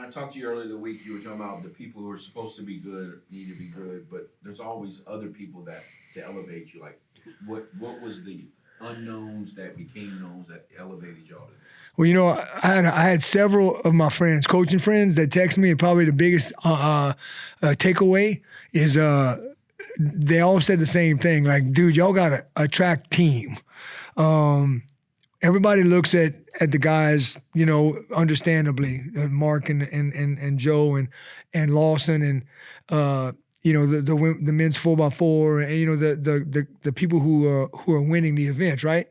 I talked to you earlier the week, you were talking about the people who are supposed to be good need to be good, but there's always other people that to elevate you. Like, what was the unknowns that became knowns that elevated y'all to this? Well, I had several of my friends, coaching friends, that text me, and probably the biggest takeaway is they all said the same thing. Like, dude, y'all got a track team. Everybody looks at the guys, understandably, Mark and Joe and Lawson and the men's 4x4 and the people who are winning the events, right?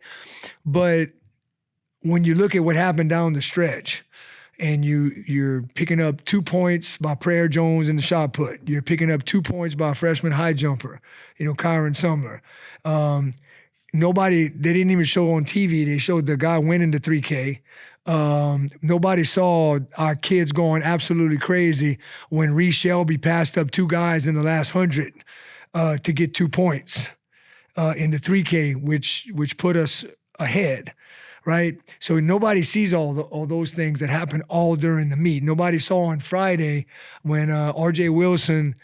But when you look at what happened down the stretch, and you're picking up 2 points by Prayer Jones in the shot put, you're picking up 2 points by a freshman high jumper, Kyron Sumner. They didn't even show on TV. They showed the guy winning the 3K. Nobody saw our kids going absolutely crazy when Reese Shelby passed up 2 guys in the last 100 to get 2 points in the 3K, which put us ahead, right? So nobody sees all those things that happen all during the meet. Nobody saw on Friday when R.J. Wilson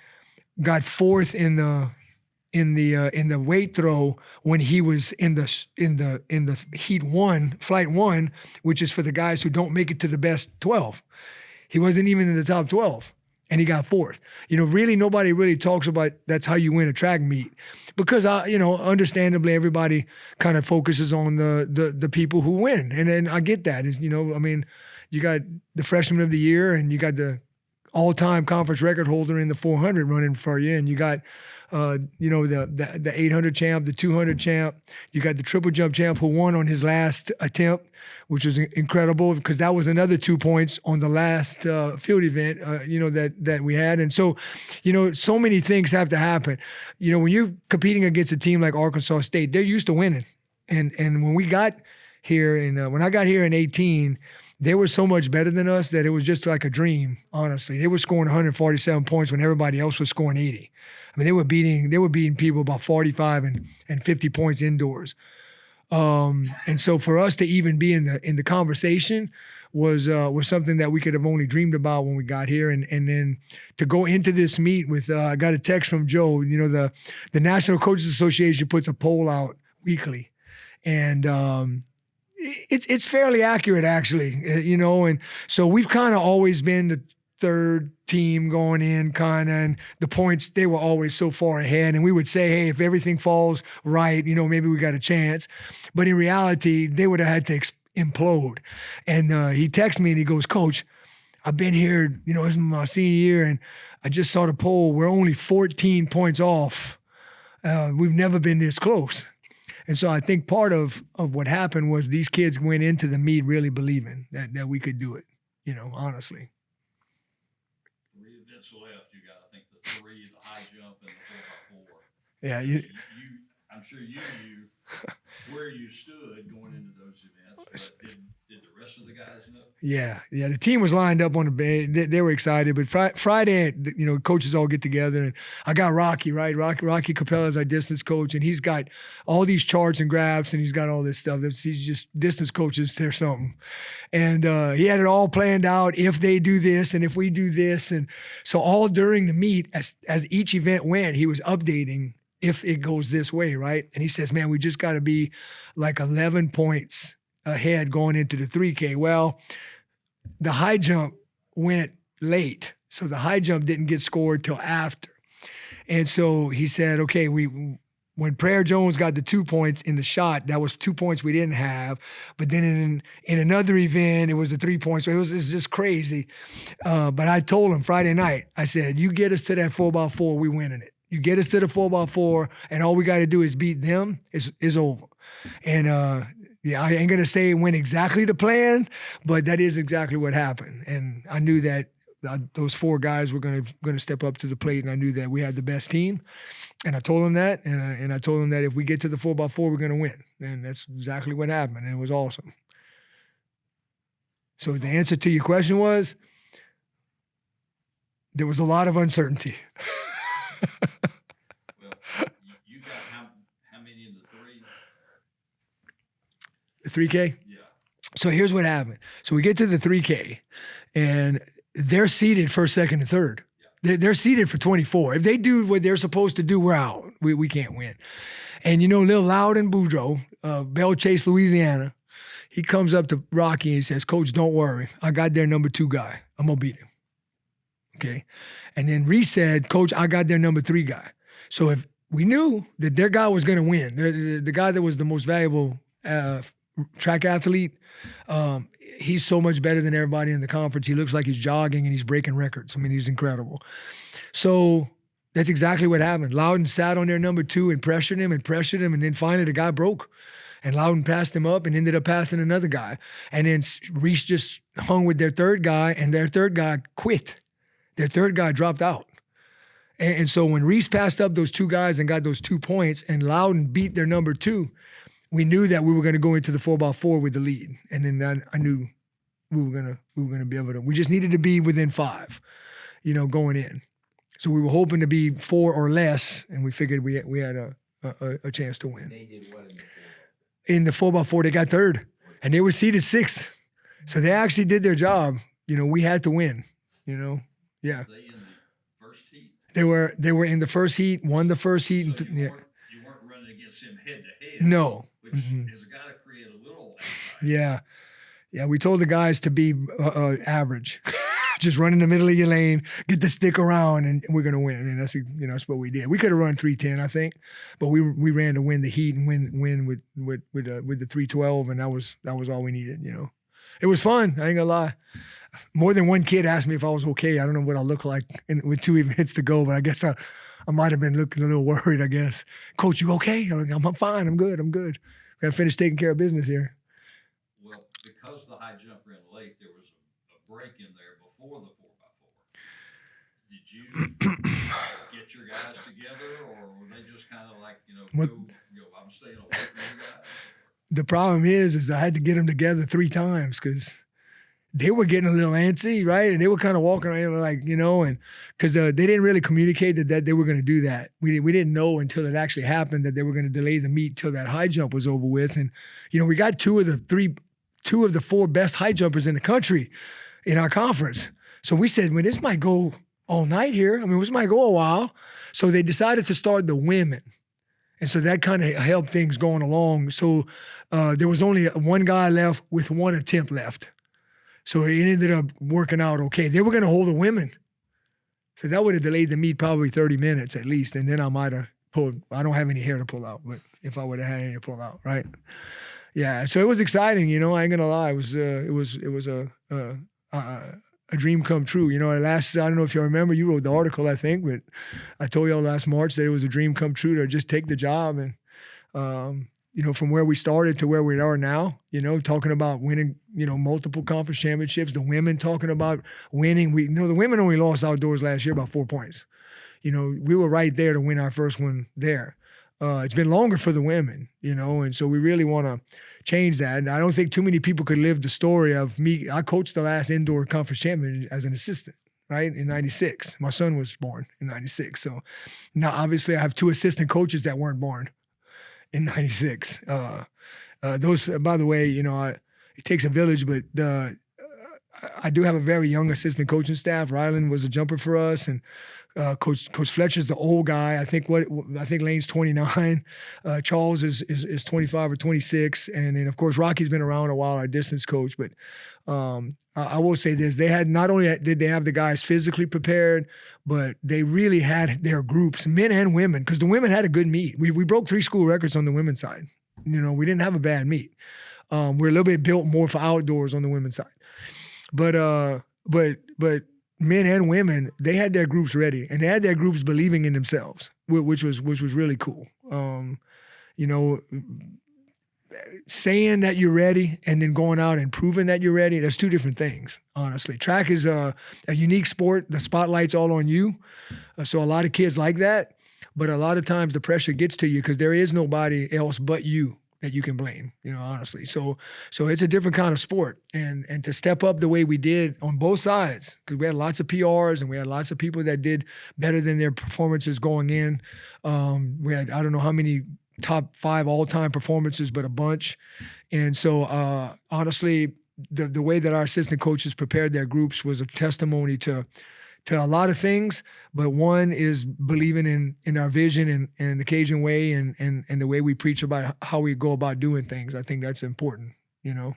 got 4th in the weight throw when he was in the flight 1, which is for the guys who don't make it to the best 12. He wasn't even in the top 12, and he got 4th. Really nobody really talks about that's how you win a track meet, because understandably everybody kind of focuses on the people who win, and then I get that. You got the freshman of the year, and you got the all-time conference record holder in the 400 running for you, and you got the 800 champ, the 200 champ. You got the triple jump champ who won on his last attempt, which was incredible because that was another 2 points on the last field event, that we had. And so, so many things have to happen. When you're competing against a team like Arkansas State, they're used to winning. And when we got here, and when I got here in 18, they were so much better than us that it was just like a dream, honestly. They were scoring 147 points when everybody else was scoring 80. I mean, they were beating people about 45 and 50 points indoors. And so for us to even be in the conversation was something that we could have only dreamed about when we got here. And then to go into this meet with, I got a text from Joe. The National Coaches Association puts a poll out weekly, and it's fairly accurate, actually, and so we've kind of always been the third team going in, and the points, they were always so far ahead, and we would say, hey, if everything falls right, maybe we got a chance. But in reality, they would have had to implode. And he texted me and he goes, Coach, I've been here, this is my senior year, and I just saw the poll. We're only 14 points off. We've never been this close. And so I think part of what happened was these kids went into the meet really believing that we could do it, honestly. 3 events left. You got, I think, the 3, the high jump, and the 4x4. Yeah. I'm sure you knew where you stood going into those events, but did the rest of the guys know? Yeah. The team was lined up on the bed. They were excited. But Friday, coaches all get together, and I got Rocky, right? Rocky Capella is our distance coach, and he's got all these charts and graphs, and he's got all this stuff. He's just distance coaches. They're something. And he had it all planned out. If they do this, and if we do this, and so all during the meet, as each event went, he was updating. If it goes this way, right? And he says, man, we just got to be like 11 points ahead going into the 3K. Well, the high jump went late. So the high jump didn't get scored till after. And so he said, okay, when Prayer Jones got the 2 points in the shot, that was 2 points we didn't have. But then in another event, it was a 3 points. So it was just crazy. But I told him Friday night, I said, you get us to that 4x4, we winning it. You get us to the 4x4, and all we got to do is beat them. Is over. And I ain't gonna say it went exactly to plan, but that is exactly what happened. And I knew that those 4 guys were gonna step up to the plate, and I knew that we had the best team. And I told them that, and I told them that if we get to the 4x4, we're gonna win. And that's exactly what happened. And it was awesome. So the answer to your question was, there was a lot of uncertainty. Well, you got how many in the 3? The 3K? Yeah. So here's what happened. So we get to the 3K, and they're seeded first, second, and third. They're seeded for 24. If they do what they're supposed to do, we're out. We can't win. And Lil Loudon Boudreaux, Belle Chase, Louisiana, he comes up to Rocky and he says, "Coach, don't worry. I got their number 2 guy. I'm going to beat him." Okay. And then Reese said, "Coach, I got their number 3 guy." So if we knew that their guy was going to win, the guy that was the most valuable track athlete, he's so much better than everybody in the conference. He looks like he's jogging and he's breaking records. I mean, he's incredible. So that's exactly what happened. Loudon sat on their number 2 and pressured him, and then finally the guy broke. And Loudon passed him up and ended up passing another guy. And then Reese just hung with their 3rd guy, and their 3rd guy quit. Their 3rd guy dropped out. And so when Reese passed up those 2 guys and got those 2 points, and Loudon beat their number 2, we knew that we were going to go into the 4x4 with the lead. And then I knew we were gonna be able to. We just needed to be within 5, going in. So we were hoping to be 4 or less, and we figured we had a chance to win. They did what In the 4x4, they got 3rd, and they were seeded 6th. So they actually did their job. We had to win. Yeah. Were they in the first heat? They were in the first heat, won the first heat. So and you weren't running against him head to head. No. Which has got to create a little anxiety. Yeah. Yeah, we told the guys to be average. Just run in the middle of your lane, get the stick around, and we're going to win. And that's what we did. We could have run 310, I think, but we ran to win the heat and win with the 312, and that was all we needed. It was fun. I ain't gonna lie. More than one kid asked me if I was okay. I don't know what I look like with 2 even hits to go, but I guess I might have been looking a little worried. I guess, "Coach, you okay?" I'm fine. I'm good. Got to finish taking care of business here. Well, because the high jump ran late, there was a break in there before the 4x4. Did you get your guys together, or were they just kind of like, I'm staying away from you guys? The problem is I had to get them together 3 times because they were getting a little antsy, right? And they were kind of walking around like, and because they didn't really communicate that they were going to do that. We didn't know until it actually happened that they were going to delay the meet till that high jump was over with. And, we got 2 of the 4 best high jumpers in the country in our conference. So we said, well, this might go all night here. I mean, this might go a while. So they decided to start the women. And so that kind of helped things going along. So there was only 1 guy left with 1 attempt left. So it ended up working out okay. They were going to hold the women. So that would have delayed the meet probably 30 minutes at least. And then I might have pulled. I don't have any hair to pull out, but if I would have had any to pull out, right? Yeah. So it was exciting. I ain't going to lie. It was a dream come true. I don't know if you remember, you wrote the article, I think, but I told y'all last March that it was a dream come true to just take the job. And, from where we started to where we are now, talking about winning, multiple conference championships, the women talking about winning. The women only lost outdoors last year about 4 points. We were right there to win our first one there. It's been longer for the women, and so we really want to change that. And I don't think too many people could live the story of me. I coached the last indoor conference champion as an assistant, right, in 96. My son was born in 96. So now obviously I have 2 assistant coaches that weren't born in 96. Those, by the way, it takes a village, but I do have a very young assistant coaching staff. Rylan was a jumper for us, and Coach Fletcher's the old guy. I think Lane's 29. Charles is 25 or 26, and then of course Rocky's been around a while, our distance coach. But I will say this: they had not only did they have the guys physically prepared, but they really had their groups, men and women, because the women had a good meet. We broke 3 school records on the women's side. We didn't have a bad meet. We're a little bit built more for outdoors on the women's side, but men and women, they had their groups ready, and they had their groups believing in themselves, which was really cool. Saying that you're ready and then going out and proving that you're ready, that's 2 different things, honestly. Track is a unique sport. The spotlight's all on you. So a lot of kids like that, but a lot of times the pressure gets to you because there is nobody else but you that you can blame, honestly. So it's a different kind of sport. And to step up the way we did on both sides, because we had lots of PRs and we had lots of people that did better than their performances going in. We had, I don't know how many top 5 all-time performances, but a bunch. And so honestly, the way that our assistant coaches prepared their groups was a testimony to a lot of things, but one is believing in our vision and the Cajun way and the way we preach about how we go about doing things. I think that's important, you know.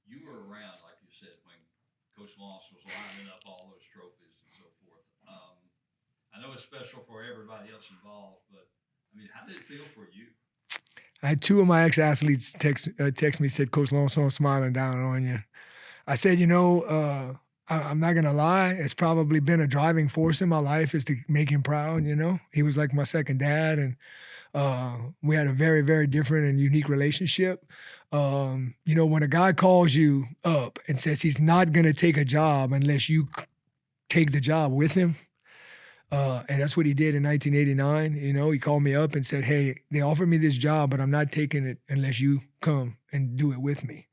You were around, like you said, when Coach Loss was lining up all those trophies and so forth. I know it's special for everybody else involved, but I mean, how did it feel for you? I had two of my ex-athletes text me, said, Coach Longson smiling down on you. I said, I'm not going to lie. It's probably been a driving force in my life is to make him proud, you know. He was like my second dad, and we had a very, very different and unique relationship. When a guy calls you up and says he's not going to take a job unless you take the job with him, and that's what he did in 1989. He called me up and said, hey, they offered me this job, but I'm not taking it unless you come and do it with me.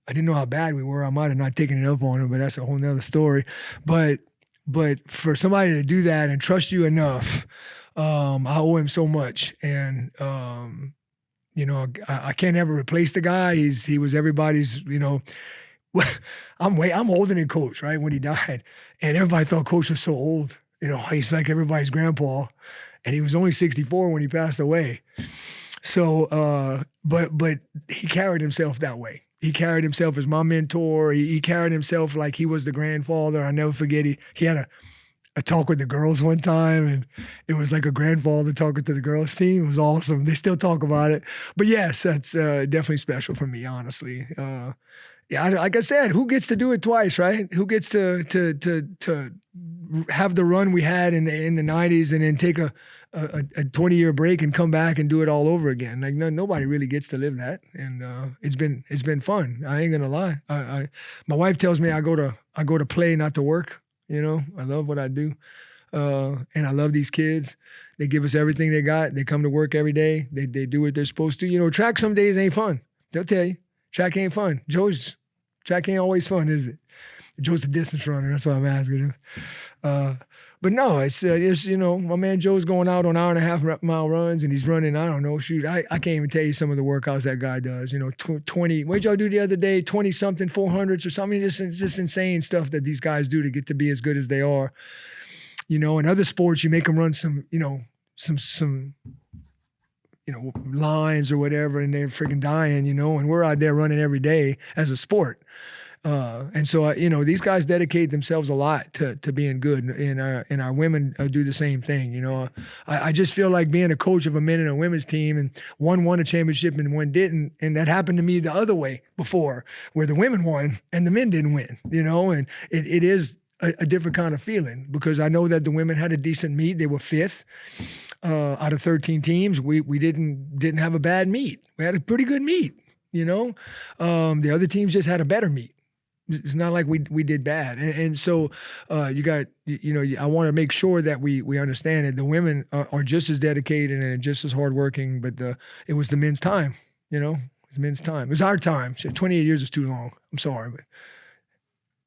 I didn't know how bad we were. I might have not taken it up on him, but that's a whole nother story. But for somebody to do that and trust you enough, I owe him so much. And, I can't ever replace the guy. He was everybody's, I'm older than Coach, right, when he died. And everybody thought Coach was so old. He's like everybody's grandpa. And he was only 64 when he passed away. So, but he carried himself that way. He carried himself as my mentor. He carried himself like he was the grandfather. I never forget he had a talk with the girls one time, and it was like a grandfather talking to the girls team. It was awesome. They still talk about it. But yes, that's definitely special for me, honestly. Like I said, who gets to do it twice, right? Who gets to have the run we had in the 90s and then take a 20-year break and come back and do it all over again? Like nobody really gets to live that, and it's been fun. I ain't gonna lie. My wife tells me I go to play, not to work. I love what I do, and I love these kids. They give us everything they got. They come to work every day. They do what they're supposed to. Track some days ain't fun. They'll tell you. Track ain't fun. Track ain't always fun, is it? Joe's a distance runner. That's why I'm asking him. But no, it's my man Joe's going out on 1.5 mile runs, and he's running, I don't know, I can't even tell you some of the workouts that guy does. 20, what did y'all do the other day? 20-something 400s or something. It's just insane stuff that these guys do to get to be as good as they are. In other sports, you make them run some lines or whatever, and they're freaking dying, and we're out there running every day as a sport. And so, these guys dedicate themselves a lot to being good, and our women do the same thing. I just feel like being a coach of a men and a women's team, and one won a championship and one didn't. And that happened to me the other way before, where the women won and the men didn't win, and it is a different kind of feeling, because I know that the women had a decent meet. They were 5th. Out of 13 teams, we didn't have a bad meet. We had a pretty good meet, the other teams just had a better meet. It's not like we did bad. And so you got, I want to make sure that we understand that the women are just as dedicated and just as hardworking, but it was the men's time, it was men's time. It was our time. So 28 years is too long. I'm sorry. But.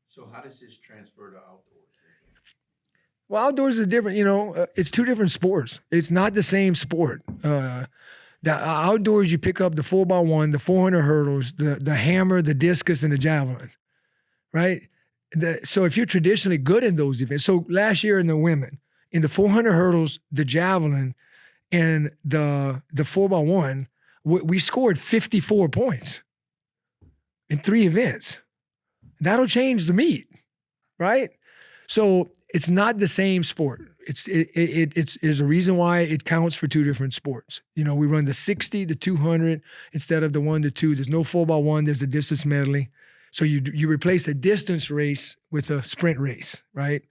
So how does this transfer to outdoors? Well, outdoors is different. It's two different sports. It's not the same sport. The outdoors, you pick up the 4x1, the 400 hurdles, the hammer, the discus, and the javelin, right? So if you're traditionally good in those events, so last year in the women, in the 400 hurdles, the javelin, and the 4x1, we scored 54 points in 3 events. That'll change the meet, right? So it's not the same sport. There's a reason why it counts for 2 different sports. We run the 60, the 200 instead of the 1 to 2. There's no 4x1. There's a distance medley. So you replace a distance race with a sprint race, right?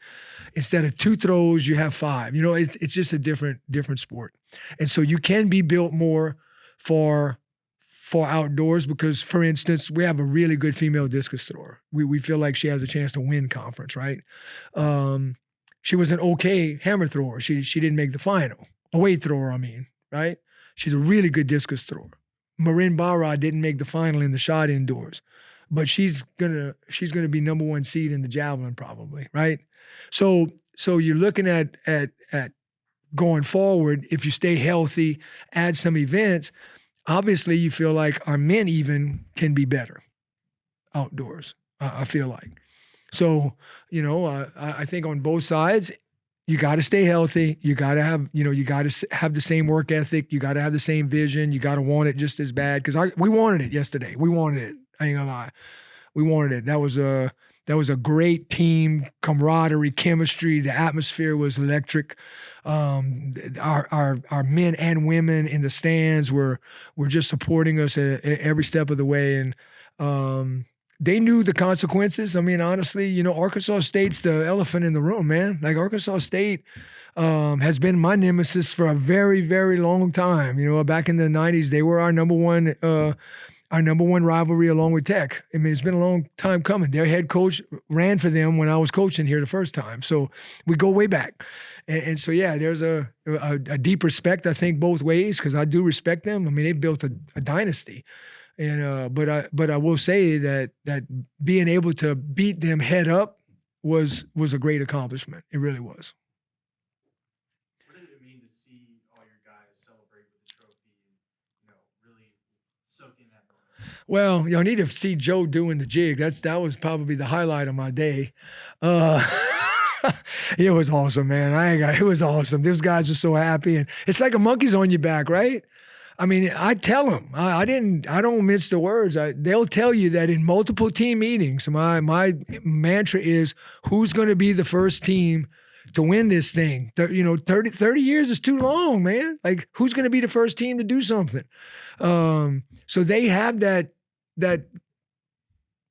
Instead of 2 throws, you have 5. It's just a different sport. And so you can be built more for outdoors because, for instance, we have a really good female discus thrower. We feel like she has a chance to win conference, right? She was an okay hammer thrower. She didn't make the final. A weight thrower, right? She's a really good discus thrower. Marin Barra didn't make the final in the shot indoors, but she's gonna be number 1 seed in the javelin probably, right? So you're looking at going forward. If you stay healthy, add some events. Obviously, you feel like our men even can be better. outdoors. I feel like. So, I think on both sides, you got to stay healthy. You got to have, you got to have the same work ethic. You got to have the same vision. You got to want it just as bad. Cause we wanted it yesterday. We wanted it. I ain't gonna lie. We wanted it. That was a great team camaraderie, chemistry. The atmosphere was electric. Our men and women in the stands were just supporting us at every step of the way. And, they knew the consequences. I mean, honestly, Arkansas State's the elephant in the room, man. Like Arkansas State has been my nemesis for a very, very long time. Back in the 90s, they were our number one rivalry along with Tech. I mean, it's been a long time coming. Their head coach ran for them when I was coaching here the first time. So we go way back. And so, yeah, there's a deep respect, I think, both ways, because I do respect them. I mean, they built a dynasty. And but I will say that being able to beat them head up was a great accomplishment. It really was. What did it mean to see all your guys celebrate with the trophy and really soak in that moment? Well, y'all need to see Joe doing the jig. That was probably the highlight of my day. It was awesome, man. It was awesome. Those guys were so happy, and it's like a monkey's on your back, right? I mean, I tell them, I don't mince the words. They'll tell you that in multiple team meetings, my mantra is, who's going to be the first team to win this thing? 30 years is too long, man. Like, who's going to be the first team to do something? So they have that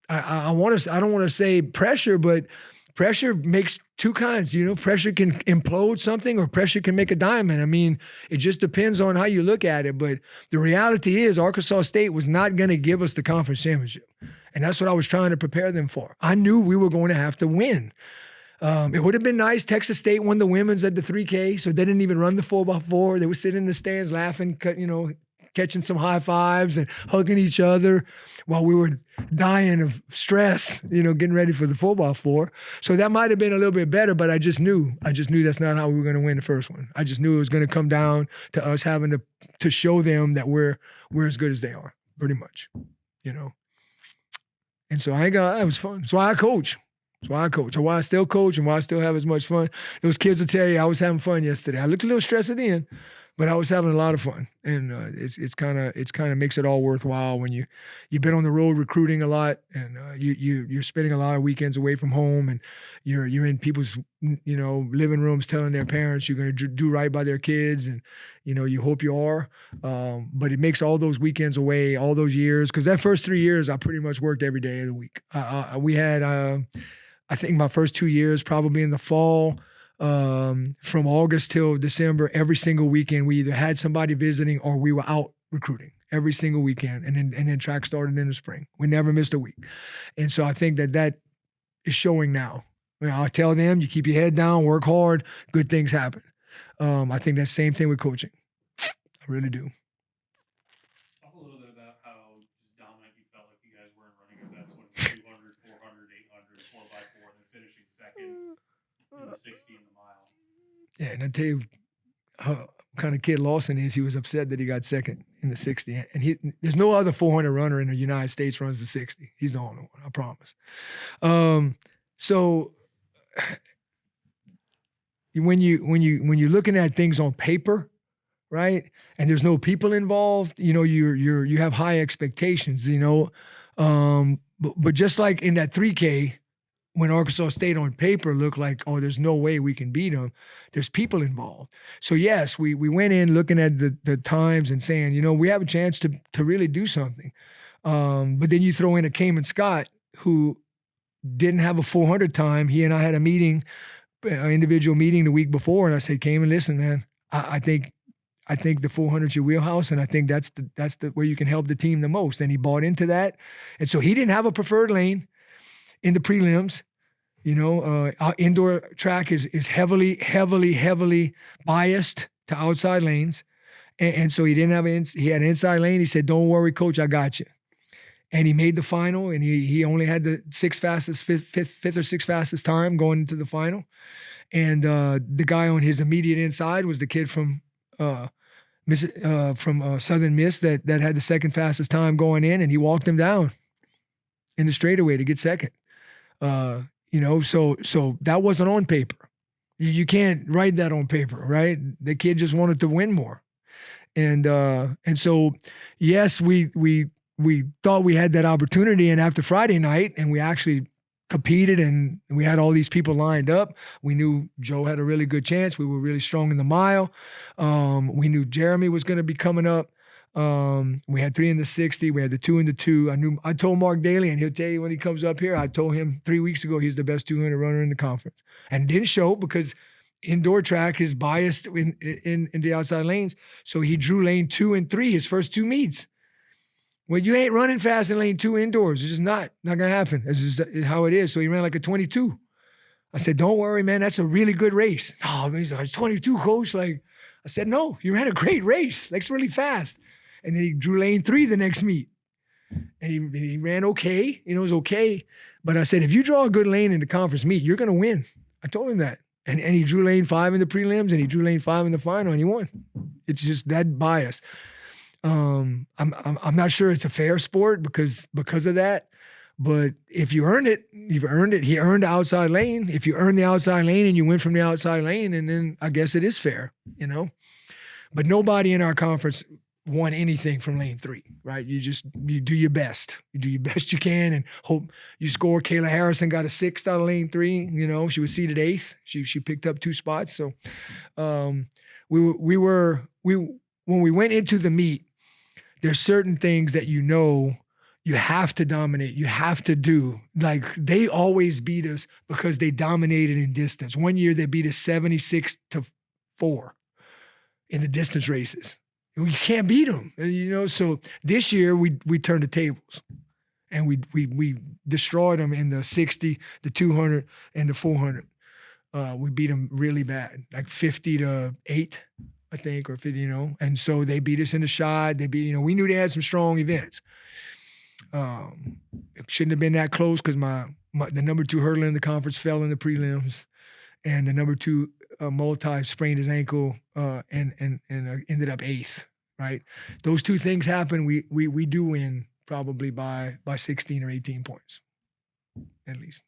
I don't want to say pressure, but pressure makes two kinds. Pressure can implode something, or pressure can make a diamond. I mean, it just depends on how you look at it. But the reality is, Arkansas State was not going to give us the conference championship. And that's what I was trying to prepare them for. I knew we were going to have to win. It would have been nice. Texas State won the women's at the 3K, so they didn't even run the 4x4. They would sit in the stands laughing, catching some high fives and hugging each other while we were dying of stress, getting ready for the 4x4. So that might have been a little bit better, but I just knew that's not how we were going to win the first one. I just knew it was going to come down to us having to show them that we're as good as they are, pretty much, And so it was fun. That's why I coach. That's why I coach. That's why I still coach, and why I still have as much fun. Those kids will tell you I was having fun yesterday. I looked a little stressed at the end, but I was having a lot of fun, and it's kind of makes it all worthwhile when you've been on the road recruiting a lot, and you're spending a lot of weekends away from home, and you're in people's living rooms telling their parents you're going to do right by their kids, and you hope you are, but it makes all those weekends away, all those years, because that first 3 years I pretty much worked every day of the week. We had I think my first 2 years, probably in the fall. From August till December, every single weekend, we either had somebody visiting or we were out recruiting every single weekend. And then track started in the spring. We never missed a week. And so I think that is showing now. I tell them, you keep your head down, work hard, good things happen. I think that's the same thing with coaching. I really do. Talk a little bit about how just dominant you felt like you guys were in running events, winning 200, 400, 800, 4x4, and then finishing second in the 60 and the mile. Yeah, and I tell you how kind of kid Lawson is. He was upset that he got second in the 60. And there's no other 400 runner in the United States runs the 60. He's the only one, I promise. So when you're looking at things on paper, right, and there's no people involved, you have high expectations, but just like in that 3K, when Arkansas State on paper looked like, oh, there's no way we can beat them, there's people involved. So yes, we went in looking at the times and saying, we have a chance to really do something. But then you throw in a Cayman Scott who didn't have a 400 time. He and I had a meeting, an individual meeting the week before, and I said, Cayman, listen, man, I think the 400's your wheelhouse, and I think that's the where you can help the team the most. And he bought into that. And so he didn't have a preferred lane in the prelims. Our indoor track is heavily biased to outside lanes. And so he didn't have he had an inside lane. He said, don't worry, coach, I got you. And he made the final, and he only had the fifth or sixth fastest time going into the final. And the guy on his immediate inside was the kid from Southern Miss that had the second fastest time going in, and he walked him down. in the straightaway to get second. You know, so that wasn't on paper. You can't write that on paper, right? The kid just wanted to win more. And so yes, we thought we had that opportunity, and after Friday night, and we actually competed, and we had all these people lined up. We knew Joe had a really good chance. We were really strong in the mile. We knew Jeremy was going to be coming up. We had 3 in the 60. We had the 2 in the 2. I told Mark Daly, and he'll tell you when he comes up here, I told him 3 weeks ago he's the best 200 runner in the conference, and didn't show because indoor track is biased in the outside lanes. So he drew lane 2 and 3 his first 2 meets. Well, you ain't running fast in lane 2 indoors. It's just not gonna happen. It's just how it is. So he ran like a 22. I said, don't worry, man. That's a really good race. No, he's like, it's 22, coach. Like, I said, no, you ran a great race. Like, it's really fast. And then he drew lane 3 the next meet. And he ran okay. You know, it was okay. But I said, if you draw a good lane in the conference meet, you're gonna win. I told him that. And he drew lane 5 in the prelims, and he drew lane 5 in the final, and he won. It's just that bias. I'm not sure it's a fair sport because of that. But if you earn it, you've earned it. He earned the outside lane. If you earn the outside lane and you win from the outside lane, and then I guess it is fair, you know. But nobody in our conference won anything from lane 3, right? You do your best. You do your best you can and hope you score. Kayla Harrison got a 6th out of lane 3. You know, she was seated 8th. She picked up 2 spots. So when we went into the meet, there's certain things that you know you have to dominate. You have to do. Like, they always beat us because they dominated in distance. One year they beat us 76-4 in the distance races. You can't beat them, you know. So this year we turned the tables, and we destroyed them in the 60, the 200, and the 400. We beat them really bad, like 50-8, I think, or 50, you know. And so they beat us in the shot. They beat, you know, we knew they had some strong events. It shouldn't have been that close because the number 2 hurdler in the conference fell in the prelims, and the number 2 multi sprained his ankle and ended up 8th. Right, those 2 things happen. We do win probably by 16 or 18 points, at least.